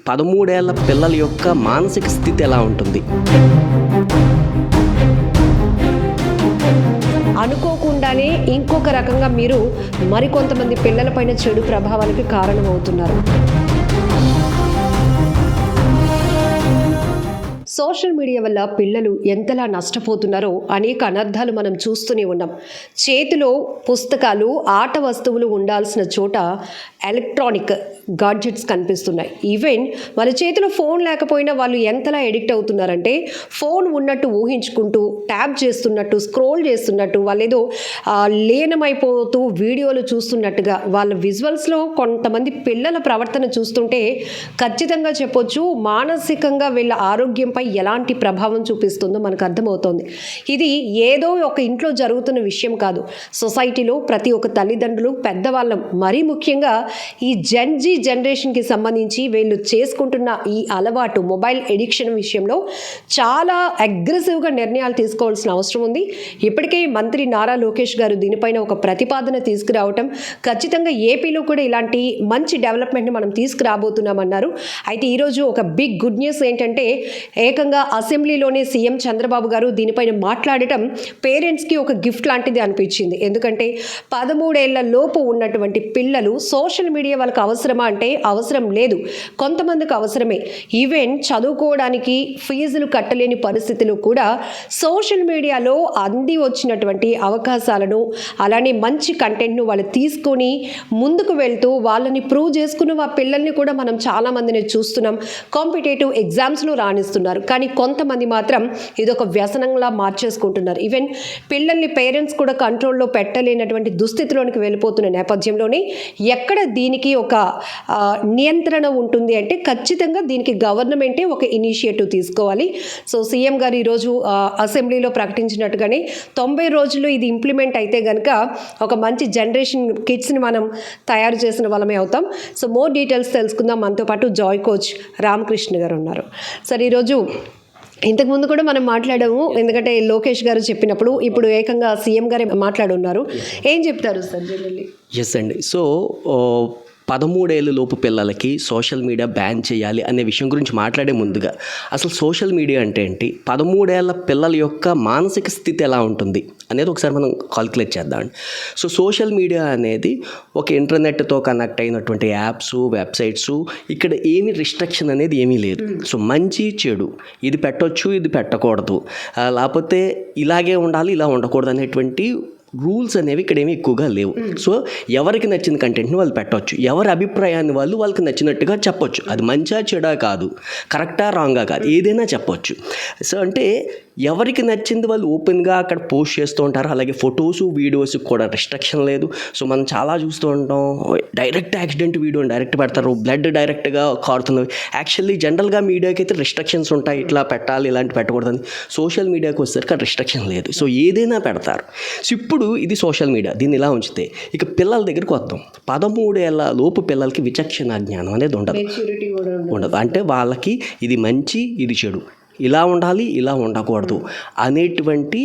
13 ఏళ్ల పిల్లల యొక్క మానసిక స్థితి ఎలా ఉంటుంది? అనుకోకుండానే ఇంకొక రకంగా మీరు మరికొంతమంది పిల్లలపైన చెడు ప్రభావానికి కారణమవుతున్నారు. సోషల్ మీడియా వల్ల పిల్లలు ఎంతలా నష్టపోతున్నారో అనేక అనర్థాలు మనం చూస్తూనే ఉన్నాం. చేతిలో పుస్తకాలు, ఆట వస్తువులు ఉండాల్సిన చోట ఎలక్ట్రానిక్ గాడ్జెట్స్ కనిపిస్తున్నాయి. ఈవెన్ వాళ్ళ చేతిలో ఫోన్ లేకపోయినా వాళ్ళు ఎంతలా ఎడిక్ట్ అవుతున్నారంటే ఫోన్ ఉన్నట్టు ఊహించుకుంటూ ట్యాప్ చేస్తున్నట్టు, స్క్రోల్ చేస్తున్నట్టు, వాళ్ళేదో లీనమైపోతూ వీడియోలు చూస్తున్నట్టుగా వాళ్ళ విజువల్స్లో కొంతమంది పిల్లల ప్రవర్తన చూస్తుంటే ఖచ్చితంగా చెప్పొచ్చు మానసికంగా వీళ్ళ ఆరోగ్యంపై ఎలాంటి ప్రభావం చూపిస్తుందో మనకు అర్థమవుతోంది. ఇది ఏదో ఒక ఇంట్లో జరుగుతున్న విషయం కాదు. సొసైటీలో ప్రతి ఒక్క తల్లిదండ్రులు, పెద్దవాళ్ళం, మరీ ముఖ్యంగా ఈ జెన్జీ జనరేషన్కి సంబంధించి వీళ్ళు చేసుకుంటున్న ఈ అలవాటు మొబైల్ ఎడిక్షన్ విషయంలో చాలా అగ్రెసివ్గా నిర్ణయాలు తీసుకోవాల్సిన అవసరం ఉంది. ఇప్పటికే మంత్రి నారా లోకేష్ గారు దీనిపైన ఒక ప్రతిపాదన తీసుకురావటం, ఖచ్చితంగా ఏపీలో కూడా ఇలాంటి మంచి డెవలప్మెంట్ని మనం తీసుకురాబోతున్నామన్నారు. అయితే ఈరోజు ఒక బిగ్ గుడ్ న్యూస్ ఏంటంటే ఏకంగా అసెంబ్లీలోనే సీఎం చంద్రబాబు గారు దీనిపైన మాట్లాడటం పేరెంట్స్కి ఒక గిఫ్ట్ లాంటిది అనిపించింది. ఎందుకంటే 13 ఏళ్ల లోపు ఉన్నటువంటి పిల్లలు సోషల్ మీడియా వాళ్ళకి అవసరమా అంటే అవసరం లేదు, కొంతమందికి అవసరమే. ఈవెన్ చదువుకోవడానికి ఫీజులు కట్టలేని పరిస్థితులు కూడా సోషల్ మీడియాలో అంది వచ్చినటువంటి అవకాశాలను, అలానే మంచి కంటెంట్ను వాళ్ళు తీసుకొని ముందుకు వెళ్తూ వాళ్ళని ప్రూవ్ చేసుకున్న ఆ పిల్లల్ని కూడా మనం చాలామందిని చూస్తున్నాం. కాంపిటేటివ్ ఎగ్జామ్స్లో రాణిస్తున్నారు. కానీ కొంతమంది మాత్రం ఇదొక వ్యసనంలా మార్చేసుకుంటున్నారు. ఈవెన్ పిల్లల్ని పేరెంట్స్ కూడా కంట్రోల్లో పెట్టలేనటువంటి దుస్థితిలోనికి వెళ్ళిపోతున్న నేపథ్యంలోనే ఎక్కడ దీనికి ఒక నియంత్రణ ఉంటుంది అంటే ఖచ్చితంగా దీనికి గవర్నమెంటే ఒక ఇనిషియేటివ్ తీసుకోవాలి. సో సీఎం గారు ఈరోజు అసెంబ్లీలో ప్రకటించినట్టుగానే 90 రోజులు ఇది ఇంప్లిమెంట్ అయితే కనుక ఒక మంచి జనరేషన్ కిడ్స్ని మనం తయారు చేసిన వాళ్ళమే అవుతాం. సో మోర్ డీటెయిల్స్ తెలుసుకుందాం. మనతో పాటు జాయ్ కోచ్ రామకృష్ణ గారు ఉన్నారు. సార్ ఈరోజు ఇంతకుముందు కూడా మనం మాట్లాడాము, ఎందుకంటే లోకేష్ గారు చెప్పినప్పుడు ఇప్పుడు ఏకంగా సీఎం గారే మాట్లాడున్నారు. ఏం చెప్తారు సార్ జనరల్లీ? ఎస్ అండి. సో 13 ఏళ్ళ లోపు పిల్లలకి సోషల్ మీడియా బ్యాన్ చేయాలి అనే విషయం గురించి మాట్లాడే ముందుగా అసలు సోషల్ మీడియా అంటే ఏంటి, 13 ఏళ్ళ పిల్లల యొక్క మానసిక స్థితి ఎలా ఉంటుంది అనేది ఒకసారి మనం కాల్కులేట్ చేద్దామండి. సో సోషల్ మీడియా అనేది ఒక ఇంటర్నెట్తో కనెక్ట్ అయినటువంటి యాప్స్, వెబ్సైట్స్. ఇక్కడ ఏమీ రిస్ట్రిక్షన్ అనేది ఏమీ లేదు. సో మంచి చెడు ఇది పెట్టొచ్చు, ఇది పెట్టకూడదు, లేకపోతే ఇలాగే ఉండాలి, ఇలా ఉండకూడదు అనేటువంటి రూల్స్ అనేవి ఇక్కడ ఏమీ ఎక్కువగా లేవు. సో ఎవరికి నచ్చిన కంటెంట్ని వాళ్ళు పెట్టవచ్చు, ఎవరి అభిప్రాయాన్ని వాళ్ళకి నచ్చినట్టుగా చెప్పొచ్చు. అది మంచా చెడా కాదు, కరెక్టా రాంగా కాదు, ఏదైనా చెప్పొచ్చు. సో అంటే ఎవరికి నచ్చింది వాళ్ళు ఓపెన్గా అక్కడ పోస్ట్ చేస్తూ ఉంటారు. అలాగే ఫొటోసు, వీడియోస్కి కూడా రిస్ట్రిక్షన్ లేదు. సో మనం చాలా చూస్తూ ఉంటాం, డైరెక్ట్ యాక్సిడెంట్ వీడియోని డైరెక్ట్ పెడతారు, బ్లడ్ డైరెక్ట్గా కారుతున్నవి. యాక్చువల్లీ జనరల్గా మీడియాకి అయితే రిస్ట్రిక్షన్స్ ఉంటాయి, ఇట్లా పెట్టాలి, ఇలాంటి పెట్టకూడదని. సోషల్ మీడియాకి వచ్చేసరికి ఆ రిస్ట్రిక్షన్ లేదు. సో ఏదైనా పెడతారు. సో ఇప్పుడు ఇది సోషల్ మీడియా, దీన్ని ఇలా ఉంచితే ఇక పిల్లల దగ్గరికి వద్దాం. 13 ఏళ్ళ లోపు పిల్లలకి విచక్షణ జ్ఞానం అనేది ఉండదు. అంటే వాళ్ళకి ఇది మంచి, ఇది చెడు, ఇలా ఉండాలి, ఇలా ఉండకూడదు అనేటువంటి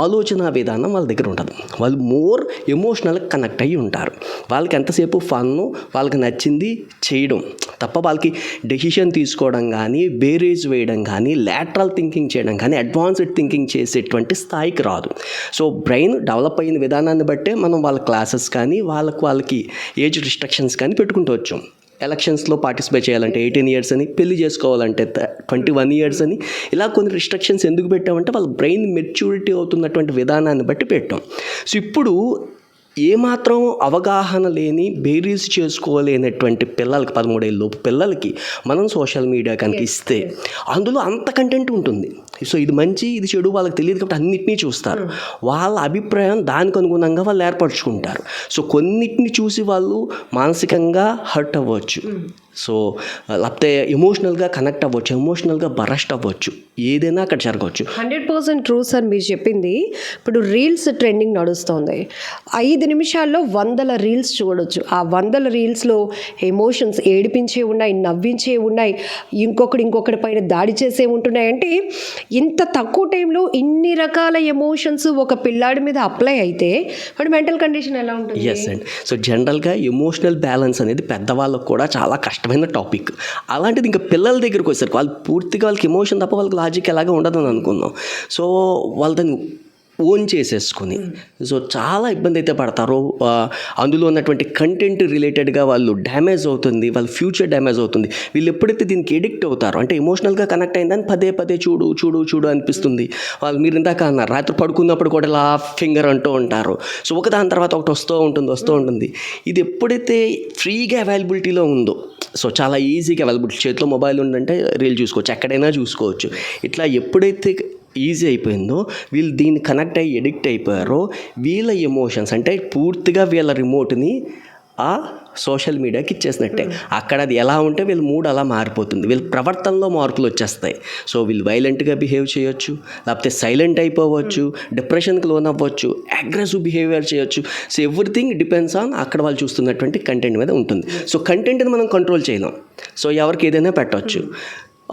ఆలోచన విధానం వాళ్ళ దగ్గర ఉంటుంది. వాళ్ళు మోర్ ఎమోషనల్గా కనెక్ట్ అయ్యి ఉంటారు. వాళ్ళకి ఎంతసేపు ఫన్ను, వాళ్ళకి నచ్చింది చేయడం తప్ప వాళ్ళకి డెసిషన్ తీసుకోవడం కానీ, బేరేజ్ వేయడం కానీ, లాటరల్ థింకింగ్ చేయడం కానీ, అడ్వాన్స్డ్ థింకింగ్ చేసేటువంటి స్థాయికి రాదు. సో బ్రెయిన్ డెవలప్ అయిన విధానాన్ని బట్టే మనం వాళ్ళ క్లాసెస్ కానీ, వాళ్ళకి ఏజ్ రిస్ట్రిక్షన్స్ కానీ పెట్టుకుంటూ వచ్చాం. ఎలక్షన్స్లో పార్టిసిపేట్ చేయాలంటే 18 ఇయర్స్ అని, పెళ్లి చేసుకోవాలంటే 21 ఇయర్స్ అని, ఇలా కొన్ని రిస్ట్రిక్షన్స్ ఎందుకు పెట్టామంటే వాళ్ళ బ్రెయిన్ మెచ్యూరిటీ అవుతున్నటువంటి విధానాన్ని బట్టి పెట్టాం. సో ఇప్పుడు ఏమాత్రం అవగాహన లేని, బేరీస్ చేసుకోలేనటువంటి పిల్లలకి, 13 ఏళ్ళ లోపు పిల్లలకి మనం సోషల్ మీడియా కనుక ఇస్తే అందులో అంత కంటెంట్ ఉంటుంది. సో ఇది మంచి, ఇది చెడు వాళ్ళకి తెలియదు కాబట్టి అన్నిటినీ చూస్తారు. వాళ్ళ అభిప్రాయం దానికి అనుగుణంగా వాళ్ళు ఏర్పరచుకుంటారు. సో కొన్నిటిని చూసి వాళ్ళు మానసికంగా హర్ట్ అవ్వచ్చు, సో లేకపోతే ఎమోషనల్గా కనెక్ట్ అవ్వచ్చు, ఎమోషనల్గా బరస్ట్ అవ్వచ్చు, ఏదైనా అక్కడ జరగవచ్చు. 100% ట్రూ సార్ మీరు చెప్పింది. ఇప్పుడు రీల్స్ ట్రెండింగ్ నడుస్తుంది. 5 నిమిషాల్లో 100 రీల్స్ చూడొచ్చు. ఆ 100 రీల్స్లో ఎమోషన్స్ ఏడిపించే ఉన్నాయి, నవ్వించే ఉన్నాయి, ఇంకొకటి పైన దాడి చేసే ఉంటున్నాయి. అంటే ఇంత తక్కువ టైంలో ఇన్ని రకాల ఎమోషన్స్ ఒక పిల్లాడి మీద అప్లై అయితే వాడి మెంటల్ కండిషన్ ఎలా ఉంటుంది? ఎస్ అండి. సో జనరల్గా ఎమోషనల్ బ్యాలెన్స్ అనేది పెద్దవాళ్ళకు కూడా చాలా కష్టమైన టాపిక్. అలాంటిది ఇంకా పిల్లల దగ్గరికి వచ్చేసరికి వాళ్ళు పూర్తిగా వాళ్ళకి ఎమోషన్ తప్ప వాళ్ళకి లాజిక్ ఎలాగే ఉండదని అనుకుందాం. సో వాళ్ళు దాన్ని ఓన్ చేసేసుకుని సో చాలా ఇబ్బంది అయితే పడతారు. అందులో ఉన్నటువంటి కంటెంట్ రిలేటెడ్గా వాళ్ళు డ్యామేజ్ అవుతుంది, వాళ్ళ ఫ్యూచర్ డ్యామేజ్ అవుతుంది. వీళ్ళు ఎప్పుడైతే దీనికి ఎడిక్ట్ అవుతారో అంటే ఎమోషనల్గా కనెక్ట్ అయిందని పదే పదే చూడు చూడు చూడు అనిపిస్తుంది. వాళ్ళు మీరు ఇందాక అన్నారు రాత్రి పడుకున్నప్పుడు కూడా ఇలా ఫింగర్ అంటూ ఉంటారు. సో ఒకదాని తర్వాత ఒకటి వస్తూ ఉంటుంది. ఇది ఎప్పుడైతే ఫ్రీగా అవైలబిలిటీలో ఉందో సో చాలా ఈజీగా అవైలబిలిటీ, చేతిలో మొబైల్ ఉందంటే రీల్ చూసుకోవచ్చు, ఎక్కడైనా చూసుకోవచ్చు. ఇట్లా ఎప్పుడైతే ఈజీ అయిపోయిందో వీళ్ళు దీన్ని కనెక్ట్ అయ్యి ఎడిక్ట్ అయిపోయారో వీళ్ళ ఎమోషన్స్ అంటే పూర్తిగా వీళ్ళ రిమోట్ని ఆ సోషల్ మీడియాకి ఇచ్చేసినట్టే. అక్కడ అది ఎలా ఉంటే వీళ్ళ మూడ్ అలా మారిపోతుంది, వీళ్ళ ప్రవర్తనలో మార్పులు వచ్చేస్తాయి. సో వీళ్ళు వైలెంట్గా బిహేవ్ చేయొచ్చు, లేకపోతే సైలెంట్ అయిపోవచ్చు, డిప్రెషన్కి లోన్ అవ్వచ్చు, అగ్రెసివ్ బిహేవియర్ చేయొచ్చు. సో ఎవ్రీథింగ్ డిపెండ్స్ ఆన్ అక్కడ వాళ్ళు చూస్తున్నటువంటి కంటెంట్ మీద ఉంటుంది. సో కంటెంట్ని మనం కంట్రోల్ చేయలేం. సో ఎవరికి ఏదైనా పెట్టవచ్చు,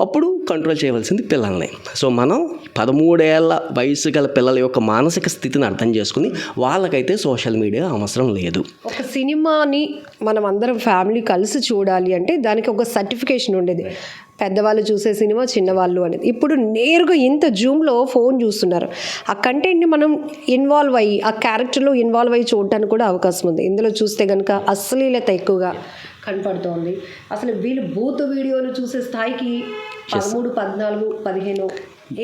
అప్పుడు కంట్రోల్ చేయవలసింది పిల్లల్ని. సో మనం 13 ఏళ్ళ వయసు గల పిల్లల యొక్క మానసిక స్థితిని అర్థం చేసుకుని వాళ్ళకైతే సోషల్ మీడియా అవసరం లేదు. ఒక సినిమాని మనం అందరం ఫ్యామిలీ కలిసి చూడాలి అంటే దానికి ఒక సర్టిఫికేషన్ ఉండేది, పెద్దవాళ్ళు చూసే సినిమా చిన్నవాళ్ళు అనేది. ఇప్పుడు నేరుగా ఇంత జూమ్లో ఫోన్ చూస్తున్నారు. ఆ కంటెంట్ని మనం ఇన్వాల్వ్ అయ్యి ఆ క్యారెక్టర్లో ఇన్వాల్వ్ అయ్యి చూడటానికి కూడా అవకాశం ఉంది. ఇందులో చూస్తే కనుక అశ్లీలత ఎక్కువగా కనపడుతోంది. అసలు వీళ్ళు బూత్ వీడియోలు చూసే స్థాయికి 13, 14, 15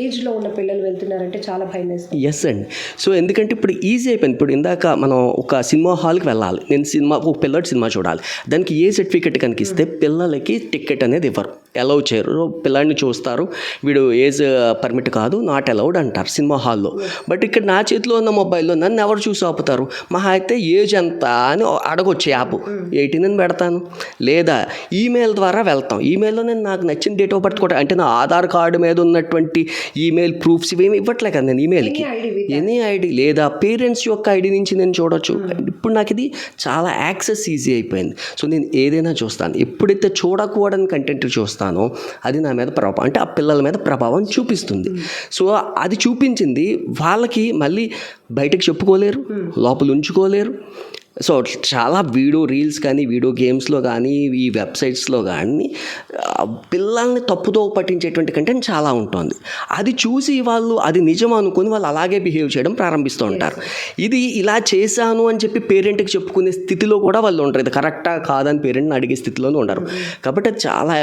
ఏజ్లో ఉన్న పిల్లలు వెళ్తున్నారంటే చాలా భయం వేస్తుంది. ఎస్ అండి. సో ఎందుకంటే ఇప్పుడు ఈజీ అయిపోయింది. ఇప్పుడు ఇందాక మనం ఒక సినిమా హాల్కి వెళ్ళాలి, నేను ఒక పిల్లడి సినిమా చూడాలి, దానికి ఏ సర్టిఫికెట్ కనిపిస్తే పిల్లలకి టికెట్ అనేది ఇవ్వరు, అలౌ చేయరు. పిల్లాడిని చూస్తారు, వీడు ఏజ్ పర్మిట్ కాదు, నాట్ అలౌడ్ అంటారు సినిమా హాల్లో. బట్ ఇక్కడ నా చేతిలో ఉన్న మొబైల్లో నన్ను ఎవరు చూసి ఆపుతారు? మహా అయితే ఏజ్ ఎంత అని అడగొచ్చు, యాప్ 18 అని పెడతాను, లేదా ఈమెయిల్ ద్వారా వెళ్తాం. ఈమెయిల్లో నేను నాకు నచ్చిన డేట్ ఆఫ్ బర్త్ కూడా, అంటే నా ఆధార్ కార్డు మీద ఉన్నటువంటి ఈమెయిల్ ప్రూఫ్స్ ఇవేమి ఇవ్వట్లే కదా నేను ఈమెయిల్కి, ఎనీ ఐడి లేదా పేరెంట్స్ యొక్క ఐడి నుంచి నేను చూడొచ్చు. ఇప్పుడు నాకు ఇది చాలా యాక్సెస్ ఈజీ అయిపోయింది. సో నేను ఏదైనా చూస్తాను. ఎప్పుడైతే చూడకూడని కంటెంట్ చూస్తానో అది నా మీద ప్రభావం, అంటే ఆ పిల్లల మీద ప్రభావం చూపిస్తుంది. సో అది చూపించింది వాళ్ళకి మళ్ళీ బయటకు చెప్పుకోలేరు, లోపల ఉంచుకోలేరు. సో చాలా వీడియో రీల్స్ కానీ వీడియో గేమ్స్లో కానీ ఈ వెబ్సైట్స్లో కానీ పిల్లల్ని తప్పుతో పట్టించేటువంటి కంటెంట్ చాలా ఉంటుంది. అది చూసి వాళ్ళు అది నిజం అనుకుని వాళ్ళు అలాగే బిహేవ్ చేయడం ప్రారంభిస్తూ ఉంటారు. ఇది ఇలా చేశాను అని చెప్పి పేరెంట్కి చెప్పుకునే స్థితిలో కూడా వాళ్ళు ఉంటారు. ఇది కరెక్టా కాదని పేరెంట్ని అడిగే స్థితిలోనూ ఉండరు. కాబట్టి అది చాలా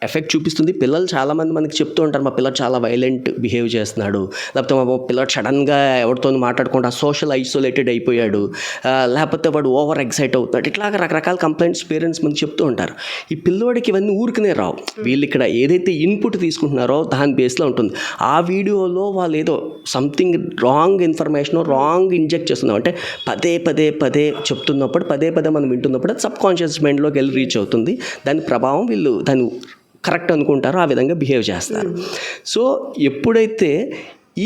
ఎఫెక్ట్ చూపిస్తుంది. పిల్లలు చాలామంది మనకి చెప్తూ ఉంటారు, మా పిల్లలు చాలా వైలెంట్ బిహేవ్ చేస్తున్నాడు, లేకపోతే మా పిల్లడు సడన్గా ఎవరితో మాట్లాడకుండా సోషల్ ఐసోలేటెడ్ అయిపోయాడు, లేకపోతే వాడు ఓవర్ ఎక్సైట్ అవుతున్నాడు. ఇట్లాగ రకరకాల కంప్లైంట్స్ పేరెంట్స్ మనకి చెప్తూ ఉంటారు. ఈ పిల్లోడికి ఇవన్నీ ఊరికనే రావు. వీళ్ళు ఇక్కడ ఏదైతే ఇన్పుట్ తీసుకుంటున్నారో దాని బేస్లో ఉంటుంది. ఆ వీడియోలో వాళ్ళు ఏదో something wrong information wrong inject చేస్తున్నాం అంటే పదే చెప్తున్నప్పుడు పదే మనం వింటున్నప్పుడు అది సబ్ కాన్షియస్ మైండ్లోకి వెళ్ళి రీచ్ అవుతుంది. దాని ప్రభావం వీళ్ళు దాన్ని కరెక్ట్ అనుకుంటారో ఆ విధంగా బిహేవ్ చేస్తారు. సో ఎప్పుడైతే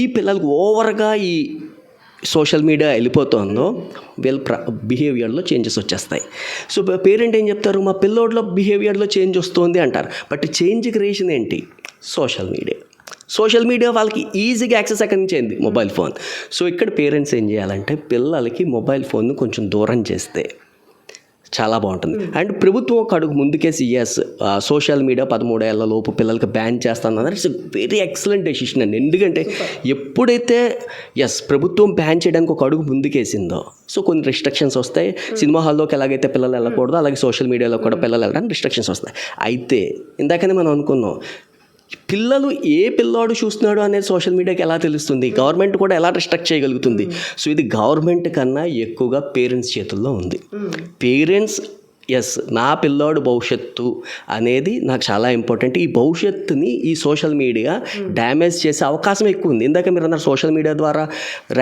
ఈ పిల్లలకు ఓవర్గా ఈ సోషల్ మీడియా వెళ్ళిపోతుందో వీళ్ళ బిహేవియర్లో చేంజెస్ వచ్చేస్తాయి. సో పేరెంట్ ఏం చెప్తారు, మా పిల్లోడిలో బిహేవియర్లో చేంజ్ వస్తుంది అంటారు. బట్ చేంజ్ క్రియేషన్ ఏంటి? సోషల్ మీడియా వాళ్ళకి ఈజీగా యాక్సెస్ ఎక్కడి నుంచి అయింది, మొబైల్ ఫోన్. సో ఇక్కడ పేరెంట్స్ ఏం చేయాలంటే పిల్లలకి మొబైల్ ఫోన్ను కొంచెం దూరం చేస్తే చాలా బాగుంటుంది. అండ్ ప్రభుత్వం ఒక అడుగు ముందుకేసి సోషల్ మీడియా 13 ఏళ్ల లోపు పిల్లలకి బ్యాన్ చేస్తానన్నారు. ఇట్స్ వెరీ ఎక్సలెంట్ డెసిషన్ అండి. ఎందుకంటే ఎప్పుడైతే ప్రభుత్వం బ్యాన్ చేయడానికి ఒక అడుగు ముందుకేసిందో సో కొన్ని రిస్ట్రిక్షన్స్ వస్తాయి. సినిమా హాల్లోకి ఎలాగైతే పిల్లలు వెళ్ళకూడదు అలాగే సోషల్ మీడియాలో కూడా పిల్లలు వెళ్ళడానికి రిస్ట్రిక్షన్స్ వస్తాయి. అయితే ఇందాకనే మనం అనుకున్నాం, పిల్లలు ఏ పిల్లాడు చూస్తున్నాడు అనేది సోషల్ మీడియాకి ఎలా తెలుస్తుంది? గవర్నమెంట్ కూడా ఎలా రిస్ట్రిక్ట్ చేయగలుగుతుంది? సో ఇది గవర్నమెంట్ కన్నా ఎక్కువగా పేరెంట్స్ చేతుల్లో ఉంది. పేరెంట్స్ నా పిల్లాడు భవిష్యత్తు అనేది నాకు చాలా ఇంపార్టెంట్. ఈ భవిష్యత్తుని ఈ సోషల్ మీడియా డ్యామేజ్ చేసే అవకాశం ఎక్కువ ఉంది. ఇందాక మీరు అన్నారు సోషల్ మీడియా ద్వారా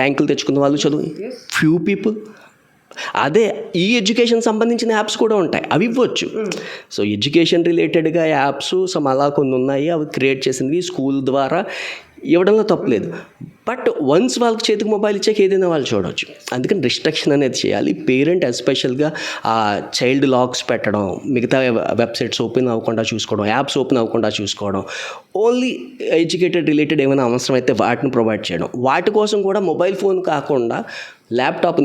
ర్యాంకులు తెచ్చుకున్న వాళ్ళు ఫ్యూ పీపుల్. అదే ఈ ఎడ్యుకేషన్ సంబంధించిన యాప్స్ కూడా ఉంటాయి, అవి ఇవ్వచ్చు. సో ఎడ్యుకేషన్ రిలేటెడ్గా యాప్స్ అలా కొన్ని ఉన్నాయి, అవి క్రియేట్ చేసినవి స్కూల్ ద్వారా ఇవ్వడంలో తప్పులేదు. బట్ వన్స్ వాళ్ళకి చేతికి మొబైల్ ఇచ్చాక ఏదైనా వాళ్ళు చూడవచ్చు. అందుకని రిస్ట్రిక్షన్ అనేది చేయాలి. పేరెంట్ ఎస్పెషల్గా ఆ చైల్డ్ లాక్స్ పెట్టడం, మిగతా వెబ్సైట్స్ ఓపెన్ అవ్వకుండా చూసుకోవడం, యాప్స్ ఓపెన్ అవ్వకుండా చూసుకోవడం, ఓన్లీ ఎడ్యుకేటెడ్ రిలేటెడ్ ఏమైనా అవసరం అయితే వాటిని ప్రొవైడ్ చేయడం. వాటి కోసం కూడా మొబైల్ ఫోన్ కాకుండా ల్యాప్టాప్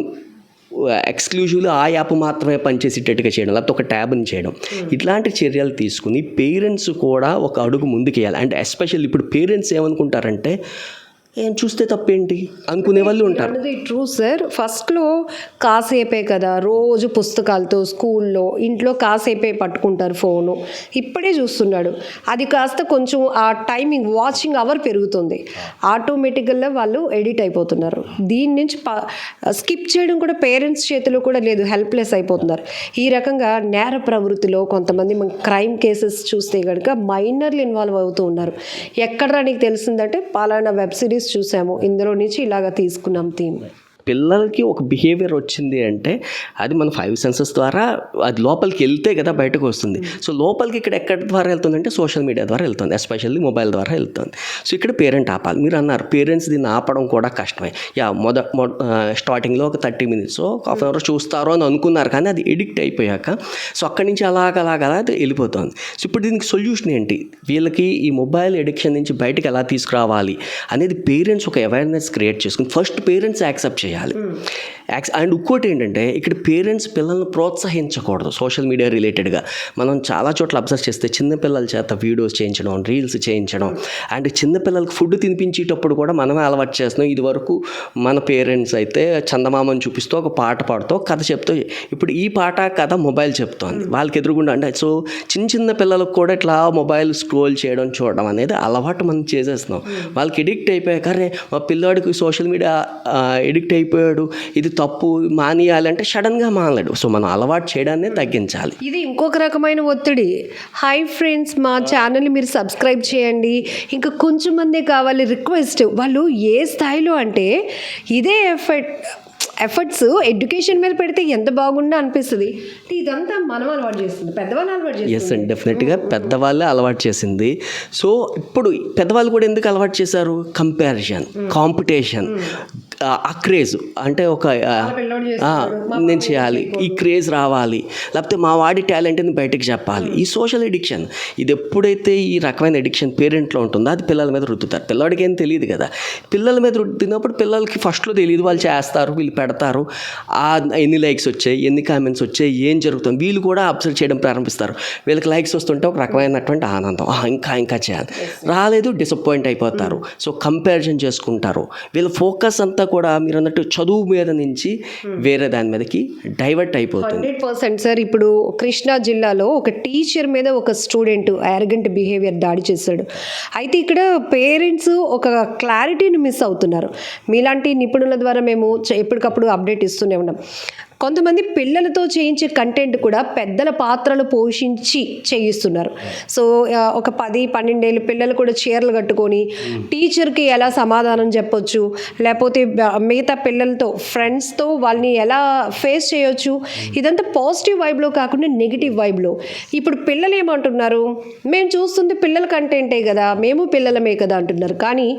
ఎక్స్క్లూజివ్లీ ఆ యాప్ మాత్రమే పనిచేసేటట్టుగా చేయడం, లేకపోతే ఒక ట్యాబ్ని చేయడం, ఇట్లాంటి చర్యలు తీసుకుని పేరెంట్స్ కూడా ఒక అడుగు ముందుకేయాలి. అండ్ ఎస్పెషల్ ఇప్పుడు పేరెంట్స్ ఏమనుకుంటారంటే ఏం చూస్తే తప్పేంటి అనుకునే వాళ్ళు ఉంటారు. True sir. ఫస్ట్లో కాసేపే కదా, రోజు పుస్తకాలతో స్కూల్లో ఇంట్లో కాసేపే పట్టుకుంటారు ఫోను. ఇప్పుడే చూస్తున్నాడు, అది కాస్త కొంచెం ఆ టైమింగ్ వాచింగ్ అవర్ పెరుగుతుంది, ఆటోమేటిక్గా వాళ్ళు ఎడిట్ అయిపోతున్నారు. దీని నుంచి స్కిప్ చేయడం కూడా పేరెంట్స్ చేతిలో కూడా లేదు, హెల్ప్లెస్ అయిపోతున్నారు. ఈ రకంగా నేర ప్రవృత్తిలో కొంతమంది మన క్రైమ్ కేసెస్ చూస్తే కనుక మైనర్లు ఇన్వాల్వ్ అవుతూ ఉన్నారు. ఎక్కడ నీకు తెలిసిందంటే పలానా వెబ్ సిరీస్ చూసాము, ఇందులో నుంచి ఇలాగా తీసుకున్నాం థీమ్. పిల్లలకి ఒక బిహేవియర్ వచ్చింది అంటే అది మన 5 సెన్సెస్ ద్వారా అది లోపలికి వెళ్తే కదా బయటకు వస్తుంది. సో లోపలికి ఇక్కడ ఎక్కడి ద్వారా వెళ్తుందంటే సోషల్ మీడియా ద్వారా వెళ్తుంది, ఎస్పెషల్లీ మొబైల్ ద్వారా వెళ్తుంది. సో ఇక్కడ పేరెంట్ ఆపాలి. మీరు అన్నారు పేరెంట్స్ దీన్ని ఆపడం కూడా కష్టమే. స్టార్టింగ్లో ఒక 30 minutes ఒక హాఫ్ అవర్ చూస్తారో అని అనుకున్నారు, కానీ అది ఎడిక్ట్ అయిపోయాక సో అక్కడి నుంచి అలాగ అది వెళ్ళిపోతుంది. సో ఇప్పుడు దీనికి సొల్యూషన్ ఏంటి, వీళ్ళకి ఈ మొబైల్ ఎడిక్షన్ నుంచి బయటకు ఎలా తీసుకురావాలి అనేది పేరెంట్స్ ఒక అవేర్నెస్ క్రియేట్ చేసుకుని ఫస్ట్ పేరెంట్స్ యాక్సెప్ట్ చేయాలి. అండ్ ఇంకోటి ఏంటంటే ఇక్కడ పేరెంట్స్ పిల్లల్ని ప్రోత్సహించకూడదు. సోషల్ మీడియా రిలేటెడ్గా మనం చాలా చోట్ల అబ్జర్వ్ చేస్తే చిన్నపిల్లల చేత వీడియోస్ చేయించడం, రీల్స్ చేయించడం, అండ్ చిన్నపిల్లలకి ఫుడ్ తినిపించేటప్పుడు కూడా మనమే అలవాటు చేస్తున్నాం. ఇది వరకు మన పేరెంట్స్ అయితే చందమామని చూపిస్తూ ఒక పాట పాడుతూ కథ చెప్తూ, ఇప్పుడు ఈ పాట కథ మొబైల్ చెప్తోంది వాళ్ళకి ఎదురుగుండా. అంటే సో చిన్న పిల్లలకు కూడా ఇట్లా మొబైల్ స్క్రోల్ చేయడం చూడడం అనేది అలవాటు మనం చేసేస్తున్నాం. వాళ్ళకి ఎడిక్ట్ అయిపోయాక అరే మా పిల్లాడికి సోషల్ మీడియా ఎడిక్ట్ అయిపోయాడు, ఇది తప్పు మానేయాలంటే సడన్గా మానలేడు. సో మనం అలవాటు చేయడాన్ని తగ్గించాలి. ఇది ఇంకొక రకమైన ఒత్తిడి. హాయ్ ఫ్రెండ్స్, మా ఛానల్ని మీరు సబ్స్క్రైబ్ చేయండి, ఇంకా కొంచెం మందే కావాలి రిక్వెస్ట్. వాళ్ళు ఏ స్థాయిలో అంటే ఇదే ఎఫర్ట్స్ ఎడ్యుకేషన్ మీద పెడితే ఎంత బాగుండా అనిపిస్తుంది. ఇదంతా మనం అలవాటు చేస్తుంది, పెద్దవాళ్ళు అలవాటు చేస్తుంది. ఎస్ అండి, డెఫినెట్గా పెద్దవాళ్ళే అలవాటు చేసింది. సో ఇప్పుడు పెద్దవాళ్ళు కూడా ఎందుకు అలవాటు చేశారు, కంపారిజన్, కాంపిటీషన్, ఆ క్రేజ్ అంటే ఒక నేను చేయాలి, ఈ క్రేజ్ రావాలి, లేకపోతే మా వాడి టాలెంట్ని బయటకు చెప్పాలి. ఈ సోషల్ ఎడిక్షన్ ఇది ఎప్పుడైతే ఈ రకమైన ఎడిక్షన్ పేరెంట్లో ఉంటుందో అది పిల్లల మీద రుద్దుతారు. పిల్లవాడికి ఏం తెలియదు కదా, పిల్లల మీద రుద్దినప్పుడు పిల్లలకి ఫస్ట్లో తెలియదు, వాళ్ళు చేస్తారు, వీళ్ళు పెడతారు, ఎన్ని లైక్స్ వచ్చాయి, ఎన్ని కామెంట్స్ వచ్చాయి, ఏం జరుగుతుంది, వీళ్ళు కూడా అబ్జర్వ్ చేయడం ప్రారంభిస్తారు. వీళ్ళకి లైక్స్ వస్తుంటే ఒక రకమైనటువంటి ఆనందం, ఇంకా చేయాలి, రాలేదు డిసప్పాయింట్ అయిపోతారు. సో కంపారిజన్ చేసుకుంటారు. వీళ్ళ ఫోకస్ అంతా కూడా మీరు అన్నట్టు చదువు మీద నుంచి వేరే దాని మీదకి డైవర్ట్ అయిపోతుంది. 100% సార్. ఇప్పుడు కృష్ణా జిల్లాలో ఒక టీచర్ మీద ఒక స్టూడెంట్ యారగెంట్ బిహేవియర్ దాడి చేశాడు. అయితే ఇక్కడ పేరెంట్స్ ఒక క్లారిటీని మిస్ అవుతున్నారు. మీలాంటి నిపుణుల ద్వారా మేము ఎప్పటికప్పుడు అప్డేట్ ఇస్తూనే ఉన్నాం. కొంతమంది పిల్లలతో చేయించే కంటెంట్ కూడా పెద్దల పాత్రలు పోషించి చేయిస్తున్నారు. సో ఒక 10-12 ఏళ్ళ పిల్లలు కూడా చీరలు కట్టుకొని టీచర్కి ఎలా సమాధానం చెప్పొచ్చు, లేకపోతే మిగతా పిల్లలతో ఫ్రెండ్స్తో వాళ్ళని ఎలా ఫేస్ చేయొచ్చు, ఇదంతా పాజిటివ్ వైబ్లో కాకుండా నెగిటివ్ వైబ్లో. ఇప్పుడు పిల్లలు ఏమంటున్నారు, మేము చూస్తుంది పిల్లల కంటెంటే కదా, మేము పిల్లలమే కదా అంటున్నారు. కానీ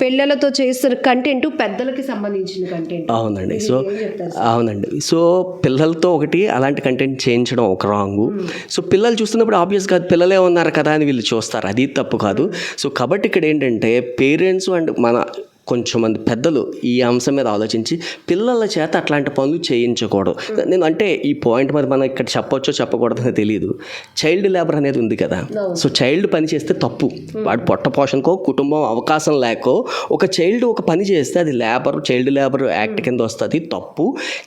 పిల్లలతో చేస్తున్న కంటెంట్ పెద్దలకి సంబంధించిన కంటెంట్. అవునండి. సో పిల్లలతో ఒకటి అలాంటి కంటెంట్ చేయించడం ఒక రాంగు. సో పిల్లలు చూస్తున్నప్పుడు ఆబ్వియస్గా పిల్లలే ఉన్నారు కదా అని వీళ్ళు చూస్తారు, అది తప్పు కాదు. సో కాబట్టి ఇక్కడ ఏంటంటే పేరెంట్స్ అండ్ మన కొంచెం మంది పెద్దలు ఈ అంశం మీద ఆలోచించి పిల్లల చేత అట్లాంటి పనులు చేయించకూడదు. నేను అంటే ఈ పాయింట్ మరి మనం ఇక్కడ చెప్పొచ్చో చెప్పకూడదని తెలియదు. చైల్డ్ లేబర్ అనేది ఉంది కదా, సో చైల్డ్ పని చేస్తే తప్పు. వాడు పొట్ట పోషణకో కుటుంబం అవకాశం లేకో ఒక చైల్డ్ ఒక పని చేస్తే అది చైల్డ్ లేబర్ యాక్ట్ కింద వస్తుంది, తప్పు.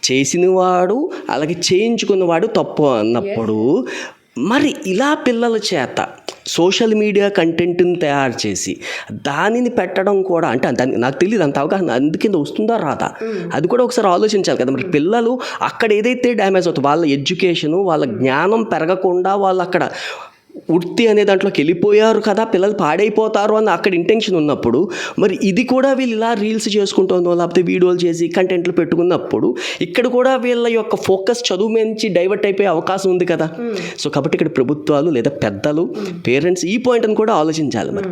చేసినవాడు అలాగే చేయించుకున్నవాడు తప్పు అన్నప్పుడు మరి ఇలా పిల్లల చేత సోషల్ మీడియా కంటెంట్ని తయారు చేసి దానిని పెట్టడం కూడా అంటే దానికి నాకు తెలియదు అంత అవగాహన అందుకింద వస్తుందా రాదా అది కూడా ఒకసారి ఆలోచించాలి కదా. మరి పిల్లలు అక్కడ ఏదైతే డ్యామేజ్ అవుతుందో వాళ్ళ ఎడ్యుకేషను వాళ్ళ జ్ఞానం పెరగకుండా వాళ్ళు అక్కడ వృత్తి అనే దాంట్లోకి వెళ్ళిపోయారు కదా, పిల్లలు పాడైపోతారు అని అక్కడ ఇంటెన్షన్ ఉన్నప్పుడు మరి ఇది కూడా వీళ్ళు ఇలా రీల్స్ చేసుకుంటుందో లేకపోతే వీడియోలు చేసి కంటెంట్లు పెట్టుకున్నప్పుడు ఇక్కడ కూడా వీళ్ళ యొక్క ఫోకస్ చదువు నుంచి డైవర్ట్ అయిపోయే అవకాశం ఉంది కదా. సో కాబట్టి ఇక్కడ ప్రభుత్వాలు లేదా పెద్దలు పేరెంట్స్ ఈ పాయింట్ని కూడా ఆలోచించాలి. మరి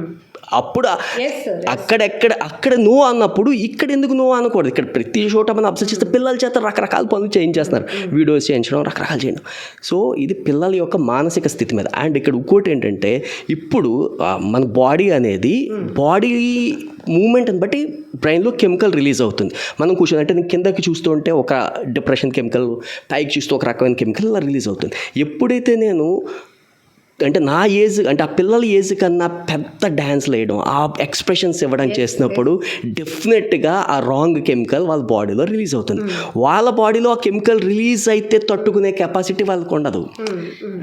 అప్పుడు Yes, sir. అక్కడ నో అన్నప్పుడు ఇక్కడ ఎందుకు నో అనకూడదు. ఇక్కడ ప్రతి చోట మనం అబ్జర్వ్ చేస్తే పిల్లల చేత రకరకాల పనులు చేయించేస్తున్నారు, వీడియోస్ చేయించడం, రకరకాలు చేయడం. సో ఇది పిల్లల యొక్క మానసిక స్థితి మీద. అండ్ ఇక్కడ ఇంకోటి ఏంటంటే, ఇప్పుడు మన బాడీ అనేది బాడీ మూమెంట్ని బట్టి బ్రెయిన్లో కెమికల్ రిలీజ్ అవుతుంది. మనం కూర్చొని అంటే నేను కిందకి చూస్తూ ఉంటే ఒక డిప్రెషన్ కెమికల్, పైకి చూస్తూ ఒక రకమైన కెమికల్ ఇలా రిలీజ్ అవుతుంది. ఎప్పుడైతే నేను అంటే నా ఏజ్ అంటే ఆ పిల్లల ఏజ్ కన్నా పెద్ద డ్యాన్స్లు వేయడం, ఆ ఎక్స్ప్రెషన్స్ ఇవ్వడం చేసినప్పుడు డెఫినెట్గా ఆ రాంగ్ కెమికల్ వాళ్ళ బాడీలో రిలీజ్ అవుతుంది. వాళ్ళ బాడీలో ఆ కెమికల్ రిలీజ్ అయితే తట్టుకునే కెపాసిటీ వాళ్ళకు ఉండదు.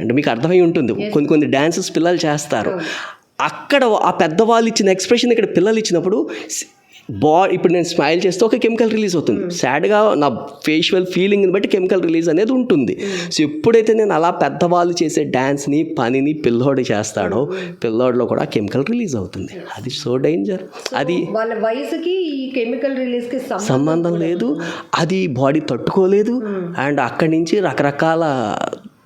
అంటే మీకు అర్థమై ఉంటుంది, కొన్ని డ్యాన్సెస్ పిల్లలు చేస్తారు, అక్కడ ఆ పెద్దవాళ్ళు ఇచ్చిన ఎక్స్ప్రెషన్ ఇక్కడ పిల్లలు ఇచ్చినప్పుడు ఇప్పుడు నేను స్మైల్ చేస్తే ఒక కెమికల్ రిలీజ్ అవుతుంది, సాడ్గా నా ఫేషియల్ ఫీలింగ్ని బట్టి కెమికల్ రిలీజ్ అనేది ఉంటుంది. సో ఎప్పుడైతే నేను అలా పెద్దవాళ్ళు చేసే డ్యాన్స్ని పనిని పిల్లోడు చేస్తాడో పిల్లోడిలో కూడా కెమికల్ రిలీజ్ అవుతుంది. అది సో డేంజర్. అది వాళ్ళ వయసుకి ఈ కెమికల్ రిలీజ్కి సంబంధం లేదు, అది బాడీ తట్టుకోలేదు. అండ్ అక్కడి నుంచి రకరకాల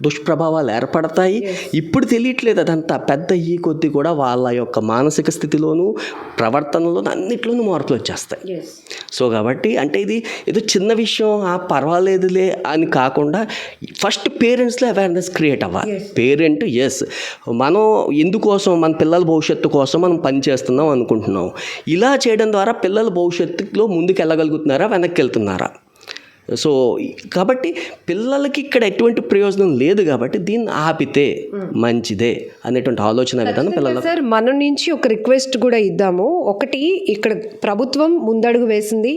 దుష్ప్రభావాలు ఏర్పడతాయి. ఇప్పుడు తెలియట్లేదు అదంతా, పెద్ద ఈ కొద్ది కూడా వాళ్ళ యొక్క మానసిక స్థితిలోనూ ప్రవర్తనలోనూ అన్నిట్లోనూ మార్పులు వచ్చేస్తాయి. సో కాబట్టి అంటే ఇది ఏదో చిన్న విషయం పర్వాలేదులే అని కాకుండా ఫస్ట్ పేరెంట్స్లో అవేర్నెస్ క్రియేట్ అవ్వాలి. పేరెంట్ మనం ఎందుకోసం, మన పిల్లల భవిష్యత్తు కోసం మనం పని చేస్తున్నాం అనుకుంటున్నాం, ఇలా చేయడం ద్వారా పిల్లల భవిష్యత్తులో ముందుకు వెళ్ళగలుగుతున్నారా, వెనక్కి వెళ్తున్నారా? సో కాబట్టి పిల్లలకి ఇక్కడ ఎటువంటి ప్రయోజనం లేదు కాబట్టి దీన్ని ఆపితే మంచిదే అనేటువంటి ఆలోచన విధానం పిల్లల. సార్ మన నుంచి ఒక రిక్వెస్ట్ కూడా ఇద్దాము. ఒకటి, ఇక్కడ ప్రభుత్వం ముందడుగు వేసింది,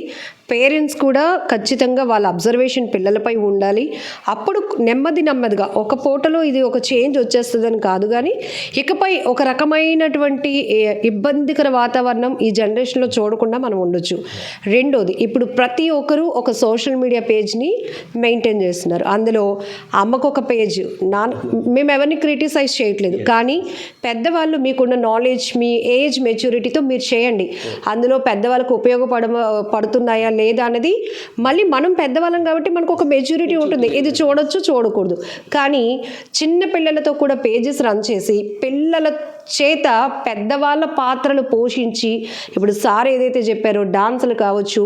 పేరెంట్స్ కూడా ఖచ్చితంగా వాళ్ళ అబ్జర్వేషన్ పిల్లలపై ఉండాలి. అప్పుడు నెమ్మదిగా ఒక పూటలో ఇది ఒక చేంజ్ వచ్చేస్తుందని కాదు, కానీ ఇకపై ఒక రకమైనటువంటి ఇబ్బందికర వాతావరణం ఈ జనరేషన్లో చూడకుండా మనం ఉండొచ్చు. రెండోది, ఇప్పుడు ప్రతి ఒక్కరూ ఒక సోషల్ మీడియా పేజ్ని మెయింటైన్ చేస్తున్నారు. అందులో అమ్మకు ఒక పేజ్, మేము ఎవరిని క్రిటిసైజ్ చేయట్లేదు, కానీ పెద్దవాళ్ళు మీకున్న నాలెడ్జ్, మీ ఏజ్ మెచ్యూరిటీతో మీరు చేయండి. అందులో పెద్దవాళ్ళకు పడుతున్నాయా లేదా అనేది మళ్ళీ మనం పెద్దవాళ్ళం కాబట్టి మనకు ఒక మెచ్యూరిటీ ఉంటుంది, ఇది చూడొచ్చు చూడకూడదు. కానీ చిన్న పిల్లలతో కూడా పేజెస్ రన్ చేసి పిల్లల చేత పెద్దవాళ్ళ పాత్రలు పోషించి, ఇప్పుడు సార్ ఏదైతే చెప్పారో డాన్సులు కావచ్చు,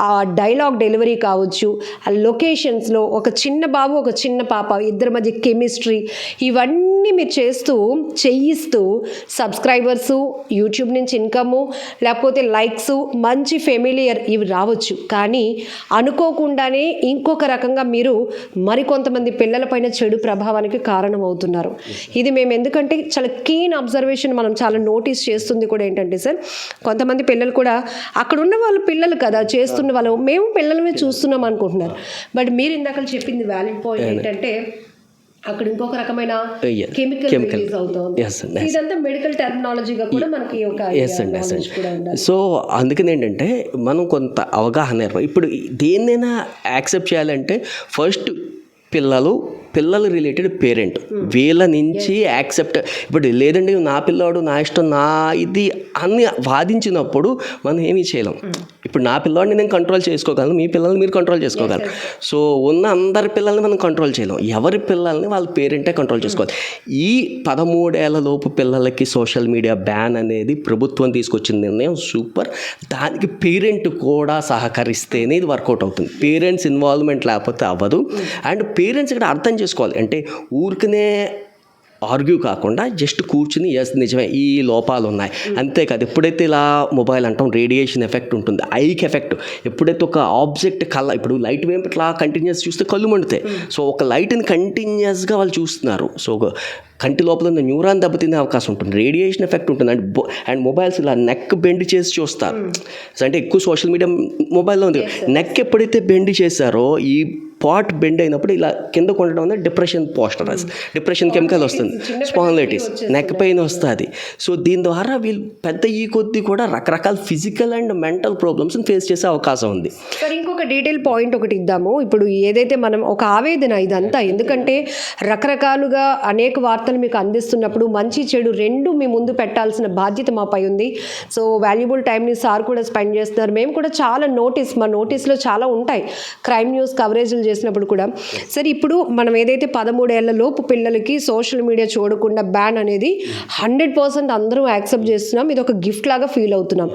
ఆ డైలాగ్ డెలివరీ కావచ్చు, ఆ లొకేషన్స్లో ఒక చిన్న బాబు ఒక చిన్న పాప ఇద్దరి మధ్య కెమిస్ట్రీ, ఇవన్నీ మీరు చేయిస్తూ సబ్స్క్రైబర్సు, యూట్యూబ్ నుంచి ఇన్కము, లేకపోతే లైక్స్, మంచి ఫెమిలియర్ ఇవి రావచ్చు. కానీ అనుకోకుండానే ఇంకొక రకంగా మీరు మరికొంతమంది పిల్లలపైన చెడు ప్రభావానికి కారణం అవుతున్నారు. ఇది మేము ఎందుకంటే చాలా కీన్ అబ్జర్వేషన్ మనం చాలా నోటీస్ చేస్తుంది కూడా ఏంటంటే సార్, కొంతమంది పిల్లలు కూడా అక్కడ ఉన్న వాళ్ళ పిల్లలు కదా చేస్తున్న వాళ్ళు, మేము పిల్లలమే చూస్తున్నాం అనుకుంటున్నారు. బట్ మీరు ఇందాక చెప్పింది వ్యాలిడ్ పాయింట్ ఏంటంటే అక్కడ ఇంకొక రకమైన కెమికల్ రిలీజ్ అవుతుంది. ఇదంతా మెడికల్ టెర్మినాలజీగా కూడా మనకి ఒక నాలెడ్జ్ కూడా ఉండాలి. సో అందుకని ఏంటంటే మనం కొంత అవగాహన, ఇప్పుడు దేన్నైనా యాక్సెప్ట్ చేయాలంటే ఫస్ట్ పిల్లలు రిలేటెడ్ పేరెంట్ వీళ్ళ నుంచి యాక్సెప్ట్. ఇప్పుడు లేదండి నా పిల్లాడు నా ఇష్టం నా ఇది అని వాదించినప్పుడు మనం ఏమీ చేయలేం. ఇప్పుడు నా పిల్లాడిని నేను కంట్రోల్ చేసుకోగలను, మీ పిల్లల్ని మీరు కంట్రోల్ చేసుకోగలరు. సో ఉన్న అందరి పిల్లల్ని మనం కంట్రోల్ చేయలేం, ఎవరి పిల్లల్ని వాళ్ళ పేరెంటే కంట్రోల్ చేసుకోవాలి. ఈ 13 ఏళ్ల లోపు పిల్లలకి సోషల్ మీడియా బ్యాన్ అనేది ప్రభుత్వం తీసుకొచ్చిన నిర్ణయం సూపర్. దానికి పేరెంట్ కూడా సహకరిస్తేనే ఇది వర్కౌట్ అవుతుంది. పేరెంట్స్ ఇన్వాల్వ్మెంట్ లేకపోతే అవ్వదు. అండ్ పేరెంట్స్ ఇక్కడ అర్థం చేసుకోవాలి, అంటే ఊరికనే ఆర్గ్యూ కాకుండా జస్ట్ కూర్చుని నిజమే ఈ లోపాలు ఉన్నాయి అంతేకాదు. ఎప్పుడైతే ఇలా మొబైల్ అంటాం రేడియేషన్ ఎఫెక్ట్ ఉంటుంది, ఐకి ఎఫెక్ట్. ఎప్పుడైతే ఒక ఆబ్జెక్ట్ ఇప్పుడు లైట్ వేపు ఇట్లా కంటిన్యూస్ చూస్తే కళ్ళు మండుతాయి. సో ఒక లైట్ని కంటిన్యూస్గా వాళ్ళు చూస్తున్నారు. సో కంటి లోపల ఉన్న న్యూరాన్ దెబ్బతినే అవకాశం ఉంటుంది, రేడియేషన్ ఎఫెక్ట్ ఉంటుంది. అండ్ మొబైల్స్ ఇలా నెక్ బెండ్ చేసి చూస్తారు. అంటే ఎక్కువ సోషల్ మీడియా మొబైల్లో ఉంది. నెక్ ఎప్పుడైతే బెండ్ చేశారో ఈ పాట్ బెండ్ అయినప్పుడు ఇలా కింద ఉండడం అనేది డిప్రెషన్ కెమికల్ వస్తుంది, స్పాండిలైటిస్, నెక్ పెయిన్ వస్తుంది. సో దీని ద్వారా వీళ్ళు పెద్ద ఈ కొద్ది కూడా రకరకాల ఫిజికల్ అండ్ మెంటల్ ప్రాబ్లమ్స్ని ఫేస్ చేసే అవకాశం ఉంది. సార్ ఇంకొక డీటెయిల్ పాయింట్ ఒకటి ఇద్దాము. ఇప్పుడు ఏదైతే మనం ఒక ఆవేదన ఇదంతా, ఎందుకంటే రకరకాలుగా అనేక వార్తలు మీకు అందిస్తున్నప్పుడు మంచి చెడు రెండు మీ ముందు పెట్టాల్సిన బాధ్యత మాపై ఉంది. సో వాల్యుబుల్ టైంని సార్ కూడా స్పెండ్ చేస్తున్నారు. మేము కూడా చాలా మా నోటీస్లో చాలా ఉంటాయి, క్రైమ్ న్యూస్ కవరేజ్లు చేసినప్పుడు కూడా సరే ఇప్పుడు మనం ఏదైతే 13 ఏళ్ల లోపు పిల్లలకి సోషల్ మీడియా చూడకుండా బ్యాన్ అనేది 100% అందరూ యాక్సెప్ట్ చేస్తున్నాం, ఇది ఒక గిఫ్ట్ లాగా ఫీల్ అవుతున్నాం.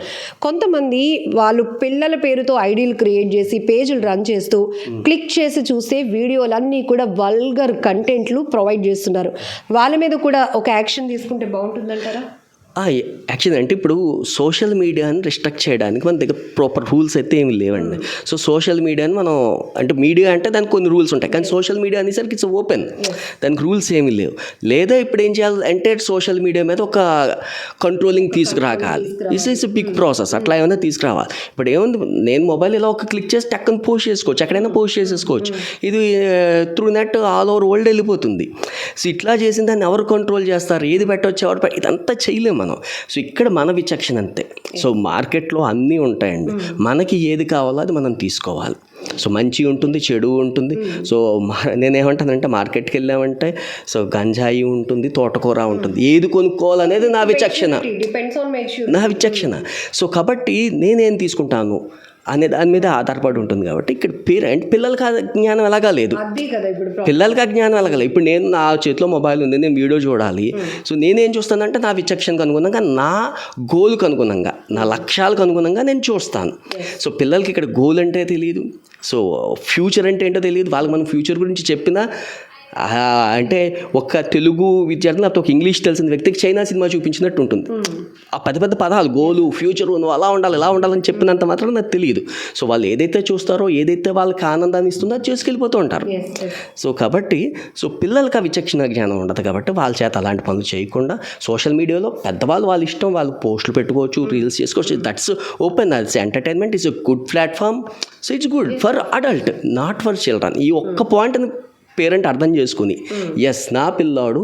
కొంతమంది వాళ్ళు పిల్లల పేరుతో ఐడీలు క్రియేట్ చేసి పేజీలు రన్ చేస్తూ క్లిక్ చేసి చూస్తే వీడియోలన్నీ కూడా వల్గర్ కంటెంట్లు ప్రొవైడ్ చేస్తున్నారు. వాళ్ళ మీద కూడా ఒక యాక్షన్ తీసుకుంటే బాగుంటుందంటారా? యాక్చువల్లీ అంటే ఇప్పుడు సోషల్ మీడియాని రిస్ట్రిక్ట్ చేయడానికి మన దగ్గర ప్రాపర్ రూల్స్ అయితే ఏమి లేవండి. సో సోషల్ మీడియాని మనం అంటే మీడియా అంటే దానికి కొన్ని రూల్స్ ఉంటాయి, కానీ సోషల్ మీడియా అనేసరికి ఇట్స్ ఓపెన్, దానికి రూల్స్ ఏమీ లేవు. లేదా ఇప్పుడు ఏం చేయాలి అంటే సోషల్ మీడియా మీద ఒక కంట్రోలింగ్ తీసుకురావాలి. ఇట్స్ బిగ్ ప్రాసెస్, అట్లా ఏమైనా తీసుకురావాలి. ఇప్పుడు ఏముంది, నేను మొబైల్ ఇలా ఒక క్లిక్ చేసి టక్కని పోస్ట్ చేసుకోవచ్చు, ఎక్కడైనా పోస్ట్ చేసేసుకోవచ్చు. ఇది through net all over world వెళ్ళిపోతుంది. సో ఇట్లా చేసిన దాన్ని ఎవరు కంట్రోల్ చేస్తారు, ఏది పెట్టవచ్చు, ఎవరు ఇదంతా చేయలేము మనం. సో ఇక్కడ మన విచక్షణ అంతే. సో మార్కెట్లో అన్నీ ఉంటాయండి, మనకి ఏది కావాలో అది మనం తీసుకోవాలి. సో మంచి ఉంటుంది, చెడు ఉంటుంది. సో నేనేమంటానంటే మార్కెట్కి వెళ్ళామంటే సో గంజాయి ఉంటుంది, తోటకూర ఉంటుంది, ఏది కొనుక్కోవాలనేది నా విచక్షణ. సో కాబట్టి నేనేం తీసుకుంటాను అనే దాని మీద ఆధారపడి ఉంటుంది. కాబట్టి ఇక్కడ పిల్లలకి ఆ జ్ఞానం ఎలాగా లేదు, పిల్లలకి ఆ జ్ఞానం ఎలాగలేదు. ఇప్పుడు నేను నా చేతిలో మొబైల్ ఉంది, నేను వీడియో చూడాలి. సో నేనేం చూస్తానంటే నా విచక్షణకు అనుగుణంగా, నా గోల్కి అనుగుణంగా, నా లక్ష్యాలకు అనుగుణంగా నేను చూస్తాను. సో పిల్లలకి ఇక్కడ గోల్ అంటే తెలియదు, సో ఫ్యూచర్ అంటే ఏంటో తెలియదు. వాళ్ళకి మనం ఫ్యూచర్ గురించి చెప్పినా అంటే ఒక తెలుగు విద్యార్థి లేకపోతే ఒక ఇంగ్లీష్ తెలిసిన వ్యక్తికి చైనా సినిమా చూపించినట్టు ఉంటుంది. ఆ పెద్ద పెద్ద పదాలు, గోలు, ఫ్యూచరు, నువ్వు అలా ఉండాలి ఇలా ఉండాలని చెప్పినంత మాత్రం నాకు తెలియదు. సో వాళ్ళు ఏదైతే చూస్తారో, ఏదైతే వాళ్ళకి ఆనందాన్ని ఇస్తుందో అది చేసుకెళ్ళిపోతూ ఉంటారు. సో కాబట్టి సో పిల్లలకి ఆ విచక్షణ జ్ఞానం ఉండదు. కాబట్టి వాళ్ళ చేత అలాంటి పనులు చేయకుండా సోషల్ మీడియాలో పెద్దవాళ్ళు వాళ్ళ ఇష్టం, వాళ్ళు పోస్టులు పెట్టుకోవచ్చు, రీల్స్ చేసుకోవచ్చు. That's open, that's entertainment, is a good platform. So it's good for adult, not for children. ఈ ఒక్క పాయింట్ని పేరెంట్ అర్థం చేసుకుని, ఎస్ నా పిల్లాడు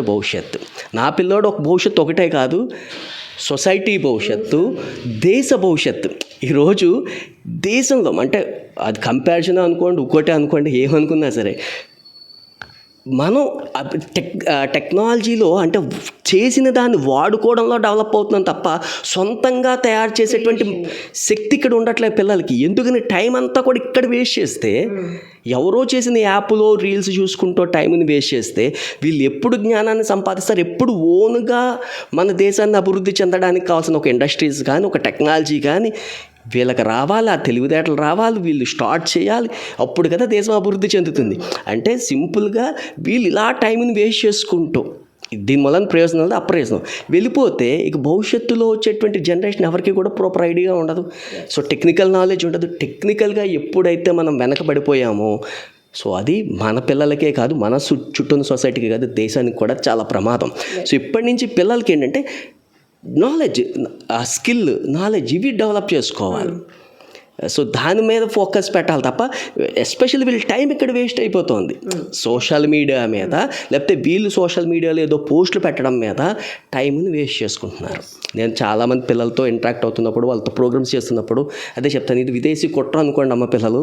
భవిష్యత్తు, నా పిల్లాడు ఒక భవిష్యత్తు ఒకటే కాదు, సొసైటీ భవిష్యత్తు, దేశ భవిష్యత్తు. ఈరోజు దేశంలో అంటే అది కంపారిజన్ అనుకోండి, ఇంకోటే అనుకోండి, ఏమనుకున్నా సరే మనం టెక్నాలజీలో అంటే చేసిన దాన్ని వాడుకోవడంలో డెవలప్ అవుతున్నాం తప్ప సొంతంగా తయారు చేసేటువంటి శక్తి ఇక్కడ ఉండట్లేదు పిల్లలకి. ఎందుకని టైం అంతా కూడా ఇక్కడ వేస్ట్ చేస్తే, ఎవరో చేసిన యాప్లో రీల్స్ చూసుకుంటూ టైంని వేస్ట్ చేస్తే వీళ్ళు ఎప్పుడు జ్ఞానాన్ని సంపాదిస్తారు, ఎప్పుడు ఓన్గా మన దేశాన్ని అభివృద్ధి చెందడానికి కావాల్సిన ఒక ఇండస్ట్రీస్ కానీ, ఒక టెక్నాలజీ కానీ వీళ్ళకి రావాలి, ఆ తెలివితేటలు రావాలి, వీళ్ళు స్టార్ట్ చేయాలి, అప్పుడు కదా దేశం అభివృద్ధి చెందుతుంది. అంటే సింపుల్గా వీళ్ళు ఇలా టైంని వేస్ట్ చేసుకుంటూ దీని వలన ప్రయోజనం లేదు, అప్రయోజనం వెళ్ళిపోతే ఇక భవిష్యత్తులో వచ్చేటువంటి జనరేషన్ ఎవరికి కూడా ప్రాపర్ ఐడియా ఉండదు. సో టెక్నికల్ నాలెడ్జ్ ఉండదు. టెక్నికల్గా ఎప్పుడైతే మనం వెనకబడిపోయామో సో అది మన పిల్లలకే కాదు, మన చుట్టూ సొసైటీకి కాదు, దేశానికి కూడా చాలా ప్రమాదం. సో ఇప్పటి నుంచి పిల్లలకి ఏంటంటే నాలెడ్జ్, స్కిల్, నాలెడ్జ్ ఇవి డెవలప్ చేసుకోవాలి. సో దాని మీద ఫోకస్ పెట్టాలి తప్ప ఎస్పెషల్లీ వీళ్ళ టైం ఇక్కడ వేస్ట్ అయిపోతుంది సోషల్ మీడియా మీద, లేకపోతే వీళ్ళు సోషల్ మీడియాలో ఏదో పోస్టులు పెట్టడం మీద టైంని వేస్ట్ చేసుకుంటున్నారు. నేను చాలామంది పిల్లలతో ఇంటరాక్ట్ అవుతున్నప్పుడు, వాళ్ళతో ప్రోగ్రామ్స్ చేస్తున్నప్పుడు అదే చెప్తాను, ఇది విదేశీ కుట్ర అనుకోండి అమ్మ పిల్లలు.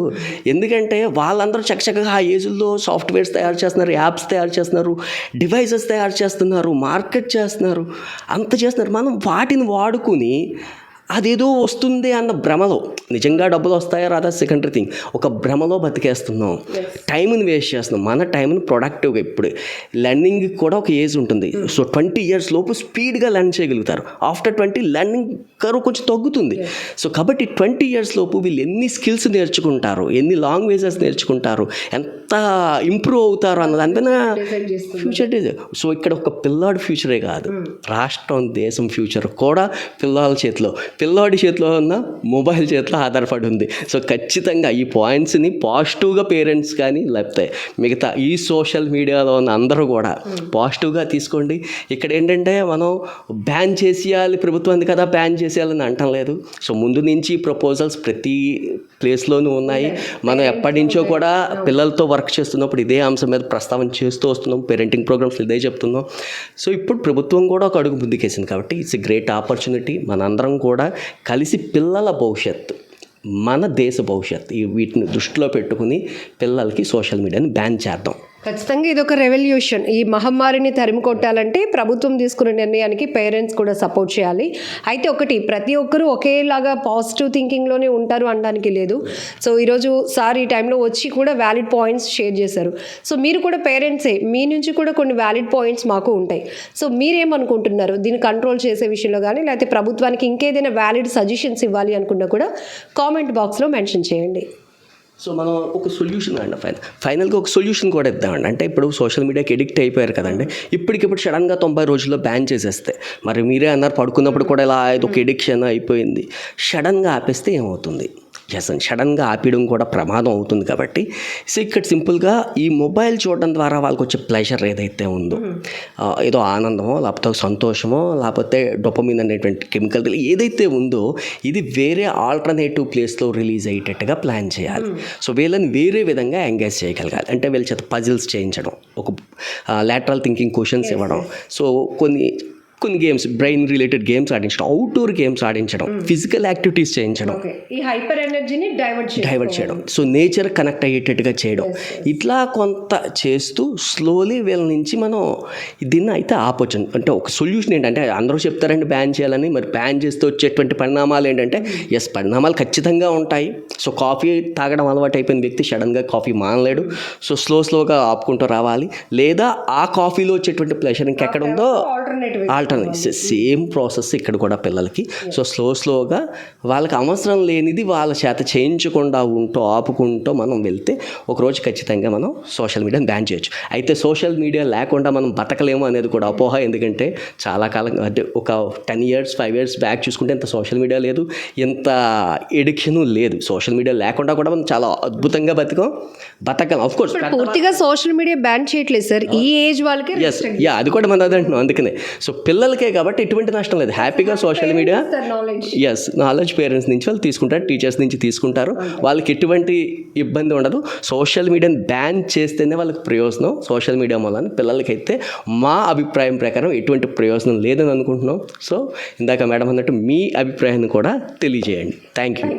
ఎందుకంటే వాళ్ళందరూ చక్కగా ఆ ఏజ్లో సాఫ్ట్వేర్స్ తయారు చేస్తున్నారు, యాప్స్ తయారు చేస్తున్నారు, డివైసెస్ తయారు చేస్తున్నారు, మార్కెట్ చేస్తున్నారు, అంత చేస్తున్నారు. మనం వాటిని వాడుకుని అదేదో వస్తుంది అన్న భ్రమలో, నిజంగా డబ్బులు వస్తాయా రాదా సెకండరీ థింగ్, ఒక భ్రమలో బతికేస్తున్నాం, టైంని వేస్ట్ చేస్తున్నాం. మన టైంని ప్రొడక్టివ్గా, ఇప్పుడు లెర్నింగ్కి కూడా ఒక ఏజ్ ఉంటుంది. సో 20 years లోపు స్పీడ్గా లెర్న్ చేయగలుగుతారు. ఆఫ్టర్ 20 లెర్నింగ్ కరువు కొంచెం తగ్గుతుంది. సో కాబట్టి 20 years లోపు వీళ్ళు ఎన్ని స్కిల్స్ నేర్చుకుంటారు, ఎన్ని లాంగ్వేజెస్ నేర్చుకుంటారు, ఎంత ఇంప్రూవ్ అవుతారు అన్న దానిపైన ఫ్యూచర్ డిజైన్. సో ఇక్కడ ఒక పిల్లాడి ఫ్యూచరే కాదు, రాష్ట్రం, దేశం ఫ్యూచర్ కూడా పిల్లాడి చేతిలో ఉన్న మొబైల్ చేతిలో ఆధారపడి ఉంది. సో ఖచ్చితంగా ఈ పాయింట్స్ని పాజిటివ్గా పేరెంట్స్ కానీ లేకపోతే మిగతా ఈ సోషల్ మీడియాలో ఉన్న అందరూ కూడా పాజిటివ్గా తీసుకోండి. ఇక్కడ ఏంటంటే మనం బ్యాన్ చేసేయాలి, ప్రభుత్వాన్ని కదా బ్యాన్ చేసేయాలని అంటం లేదు. సో ముందు నుంచి ప్రపోజల్స్ ప్రతి ప్లేస్లోనూ ఉన్నాయి. మనం ఎప్పటి నుంచో కూడా పిల్లలతో వర్క్ చేస్తున్నప్పుడు ఇదే అంశం మీద ప్రస్తావన చేస్తూ వస్తున్నాం, పేరెంటింగ్ ప్రోగ్రామ్స్ ఇదే చెప్తున్నాం. సో ఇప్పుడు ప్రభుత్వం కూడా ఒక అడుగు ముందుకేసింది. కాబట్టి ఇట్స్ ఎ గ్రేట్ ఆపర్చునిటీ. మనందరం కూడా కలిసి పిల్లల భవిష్యత్తు, మన దేశ భవిష్యత్తు, వీటిని దృష్టిలో పెట్టుకుని పిల్లలకి సోషల్ మీడియాని బ్యాన్ చేద్దాం. ఖచ్చితంగా ఇది ఒక రెవల్యూషన్. ఈ మహమ్మారిని తరిమి కొట్టాలంటే ప్రభుత్వం తీసుకున్న నిర్ణయానికి పేరెంట్స్ కూడా సపోర్ట్ చేయాలి. అయితే ఒకటి, ప్రతి ఒక్కరూ ఒకేలాగా పాజిటివ్ థింకింగ్లోనే ఉంటారు అనడానికి లేదు. సో ఈరోజు సార్ ఈ టైంలో వచ్చి కూడా వ్యాలిడ్ పాయింట్స్ షేర్ చేశారు. సో మీరు కూడా పేరెంట్సే, మీ నుంచి కూడా కొన్ని వ్యాలిడ్ పాయింట్స్ మాకు ఉంటాయి. సో మీరేమనుకుంటున్నారు దీన్ని కంట్రోల్ చేసే విషయంలో కానీ, లేకపోతే ప్రభుత్వానికి ఇంకేదైనా వ్యాలిడ్ సజెషన్స్ ఇవ్వాలి అనుకున్నా కూడా కామెంట్ బాక్స్లో మెన్షన్ చేయండి. సో మనం ఒక సొల్యూషన్ అండి ఫైనల్గా ఒక సొల్యూషన్ కూడా ఇద్దామండి. అంటే ఇప్పుడు సోషల్ మీడియాకి ఎడిక్ట్ అయిపోయారు కదండి, ఇప్పటికిప్పుడు సడన్గా 90 రోజుల్లో బ్యాన్ చేసేస్తే, మరి మీరే అన్నారు పడుకున్నప్పుడు కూడా ఇలా ఇది ఒక ఎడిక్షన్ అయిపోయింది, సడన్గా ఆపేస్తే ఏమవుతుంది? ఎస్ అండి, సడన్గా ఆపేయడం కూడా ప్రమాదం అవుతుంది. కాబట్టి సో ఇక్కడ సింపుల్గా ఈ మొబైల్ చూడడం ద్వారా వాళ్ళకి వచ్చే ప్లెజర్ ఏదైతే ఉందో, ఏదో ఆనందమో లేకపోతే సంతోషమో లేకపోతే డొపమిన్ అనేటువంటి కెమికల్ ఏదైతే ఉందో, ఇది వేరే ఆల్టర్నేటివ్ ప్లేస్లో రిలీజ్ అయ్యేటట్టుగా ప్లాన్ చేయాలి. సో వీళ్ళని వేరే విధంగా ఎంగేజ్ చేయగలగాలి. అంటే వీళ్ళ చేత పజిల్స్ చేయించడం, ఒక లాటరల్ థింకింగ్ క్వశ్చన్స్ ఇవ్వడం, సో కొన్ని గేమ్స్, బ్రెయిన్ రిలేటెడ్ గేమ్స్ ఆడించడం, అవుట్డోర్ గేమ్స్ ఆడించడం, ఫిజికల్ యాక్టివిటీస్ చేయించడం, ఈ హైపర్ ఎనర్జీని డైవర్ట్ చేయడం, సో నేచర్ కనెక్ట్ అయ్యేటట్టుగా చేయడం, ఇట్లా కొంత చేస్తూ స్లోలీ వీళ్ళ నుంచి మనం దీన్ని అయితే ఆపొచ్చు. అంటే ఒక సొల్యూషన్ ఏంటంటే, అందరూ చెప్తారండి బ్యాన్ చేయాలని, మరి బ్యాన్ చేస్తే వచ్చేటువంటి పరిణామాలు ఏంటంటే, ఎస్ పరిణామాలు ఖచ్చితంగా ఉంటాయి. సో కాఫీ తాగడం అలవాటు అయిపోయిన వ్యక్తి సడన్గా కాఫీ మానలేడు. సో స్లోగా ఆపుకుంటూ రావాలి. లేదా ఆ కాఫీలో వచ్చేటువంటి ప్లెజర్ ఇంకెక్కడ ఉందో ఆల్టర్నేటివ్ సేమ్ ప్రాసెస్ ఇక్కడ కూడా పిల్లలకి. సో స్లోగా వాళ్ళకి అవసరం లేనిది వాళ్ళ చేత చేయించకుండా ఆపుకుంటూ మనం వెళ్తే ఒకరోజు ఖచ్చితంగా మనం సోషల్ మీడియాని బ్యాన్ చేయొచ్చు. అయితే సోషల్ మీడియా లేకుండా మనం బతకలేము అనేది కూడా అపోహ. ఎందుకంటే చాలా కాలం, అంటే ఒక 10 years 5 years బ్యాక్ చూసుకుంటే ఇంత సోషల్ మీడియా లేదు, ఇంత ఎడిక్షను లేదు. సోషల్ మీడియా లేకుండా కూడా మనం చాలా అద్భుతంగా బతకం. ఆఫ్ కోర్స్ పూర్తిగా సోషల్ మీడియా బ్యాన్ చేయట్లేదు సార్, ఈ ఏజ్ వాళ్ళకి. ఎస్ అది కూడా మన అదంటున్నాం. అందుకనే సో పిల్లలకే కాబట్టి ఎటువంటి నష్టం లేదు, హ్యాపీగా సోషల్ మీడియా ఎస్ నాలెడ్జ్ పేరెంట్స్ నుంచి వాళ్ళు తీసుకుంటారు, టీచర్స్ నుంచి తీసుకుంటారు, వాళ్ళకి ఎటువంటి ఇబ్బంది ఉండదు. సోషల్ మీడియాని బ్యాన్ చేస్తేనే వాళ్ళకి ప్రయోజనం. సోషల్ మీడియా వల్ల పిల్లలకైతే మా అభిప్రాయం ప్రకారం ఎటువంటి ప్రయోజనం లేదని అనుకుంటున్నాం. సో ఇందాక మేడం అన్నట్టు మీ అభిప్రాయాన్ని కూడా తెలియజేయండి. Thank you.